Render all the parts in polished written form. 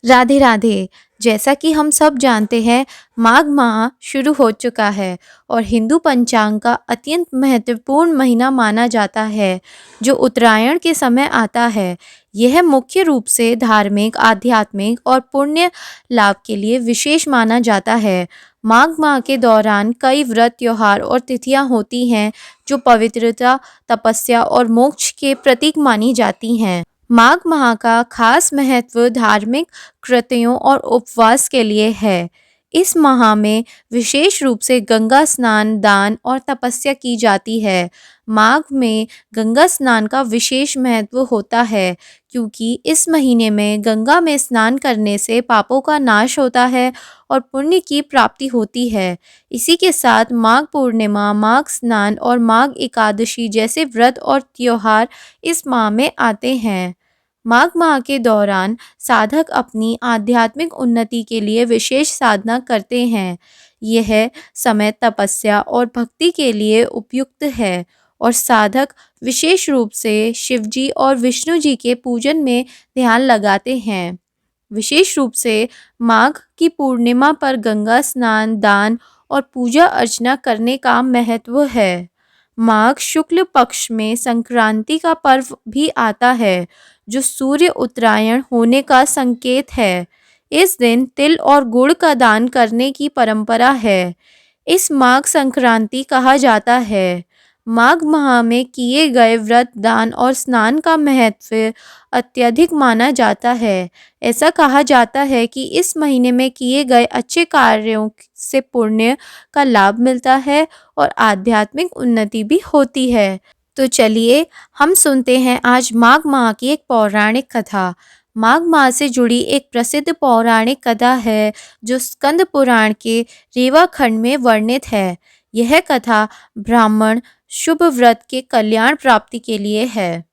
राधे राधे। जैसा कि हम सब जानते हैं, माघ माह शुरू हो चुका है और हिंदू पंचांग का अत्यंत महत्वपूर्ण महीना माना जाता है, जो उत्तरायण के समय आता है। यह मुख्य रूप से धार्मिक, आध्यात्मिक और पुण्य लाभ के लिए विशेष माना जाता है। माघ माह के दौरान कई व्रत, त्योहार और तिथियां होती हैं, जो पवित्रता, तपस्या और मोक्ष के प्रतीक मानी जाती हैं। माघ माह का खास महत्व धार्मिक कृतियों और उपवास के लिए है। इस माह में विशेष रूप से गंगा स्नान, दान और तपस्या की जाती है। माघ में गंगा स्नान का विशेष महत्व होता है, क्योंकि इस महीने में गंगा में स्नान करने से पापों का नाश होता है और पुण्य की प्राप्ति होती है। इसी के साथ माघ पूर्णिमा, माघ स्नान और माघ एकादशी जैसे व्रत और त्योहार इस माह में आते हैं। माघ माह के दौरान साधक अपनी आध्यात्मिक उन्नति के लिए विशेष साधना करते हैं। यह समय तपस्या और भक्ति के लिए उपयुक्त है और साधक विशेष रूप से शिवजी और विष्णु जी के पूजन में ध्यान लगाते हैं। विशेष रूप से माघ की पूर्णिमा पर गंगा स्नान, दान और पूजा अर्चना करने का महत्व है। माघ शुक्ल पक्ष में संक्रांति का पर्व भी आता है, जो सूर्य उत्तरायण होने का संकेत है। इस दिन तिल और गुड़ का दान करने की परंपरा है। इस माघ संक्रांति कहा जाता है। माघ माह में किए गए व्रत, दान और स्नान का महत्व अत्यधिक माना जाता है। ऐसा कहा जाता है कि इस महीने में किए गए अच्छे कार्यों से पुण्य का लाभ मिलता है और आध्यात्मिक उन्नति भी होती है। तो चलिए हम सुनते हैं आज माघ माह की एक पौराणिक कथा। माघ माह से जुड़ी एक प्रसिद्ध पौराणिक कथा है, जो स्कंद पुराण के रेवा खंड में वर्णित है। यह कथा ब्राह्मण शुभ व्रत के कल्याण प्राप्ति के लिए है।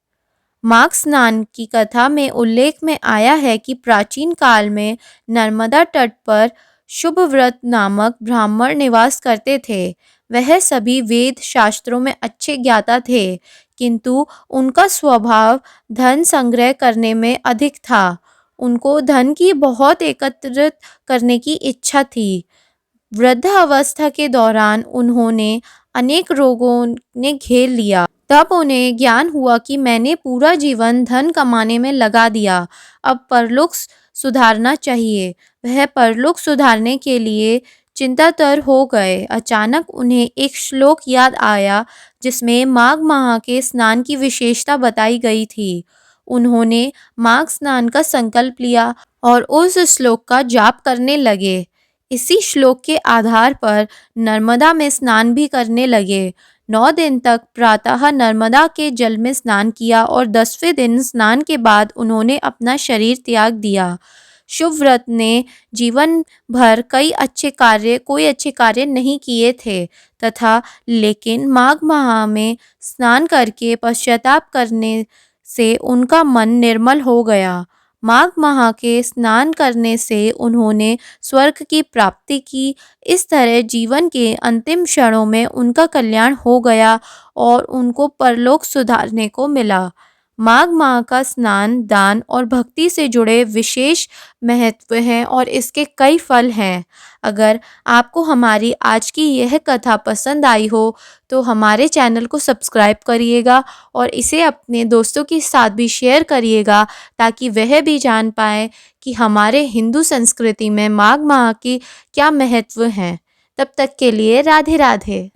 माघ स्नान की कथा में उल्लेख में आया है कि प्राचीन काल में नर्मदा तट पर शुभव्रत नामक ब्राह्मण निवास करते थे। वह सभी वेद शास्त्रों में अच्छे ज्ञाता थे, किंतु उनका स्वभाव धन संग्रह करने में अधिक था। उनको धन की बहुत एकत्रित करने की इच्छा थी। वृद्धावस्था के दौरान उन्होंने अनेक रोगों ने घेर लिया। तब उन्हें ज्ञान हुआ कि मैंने पूरा जीवन धन कमाने में लगा दिया, अब परलोक सुधारना चाहिए। वह परलोक सुधारने के लिए चिंतातर हो गए। अचानक उन्हें एक श्लोक याद आया, जिसमें माघ माह के स्नान की विशेषता बताई गई थी। उन्होंने माघ स्नान का संकल्प लिया और उस श्लोक का जाप करने लगे। इसी श्लोक के आधार पर नर्मदा में स्नान भी करने लगे। 9 दिन तक प्रातः नर्मदा के जल में स्नान किया और 10वें दिन स्नान के बाद उन्होंने अपना शरीर त्याग दिया। शुभ व्रत ने जीवन भर कोई अच्छे कार्य नहीं किए थे तथा लेकिन माघ माह में स्नान करके पश्चाताप करने से उनका मन निर्मल हो गया। माघ माह के स्नान करने से उन्होंने स्वर्ग की प्राप्ति की। इस तरह जीवन के अंतिम क्षणों में उनका कल्याण हो गया और उनको परलोक सुधारने को मिला। माघ माह का स्नान, दान और भक्ति से जुड़े विशेष महत्व हैं और इसके कई फल हैं। अगर आपको हमारी आज की यह कथा पसंद आई हो तो हमारे चैनल को सब्सक्राइब करिएगा और इसे अपने दोस्तों के साथ भी शेयर करिएगा, ताकि वह भी जान पाएँ कि हमारे हिंदू संस्कृति में माघ माह की क्या महत्व हैं। तब तक के लिए राधे राधे।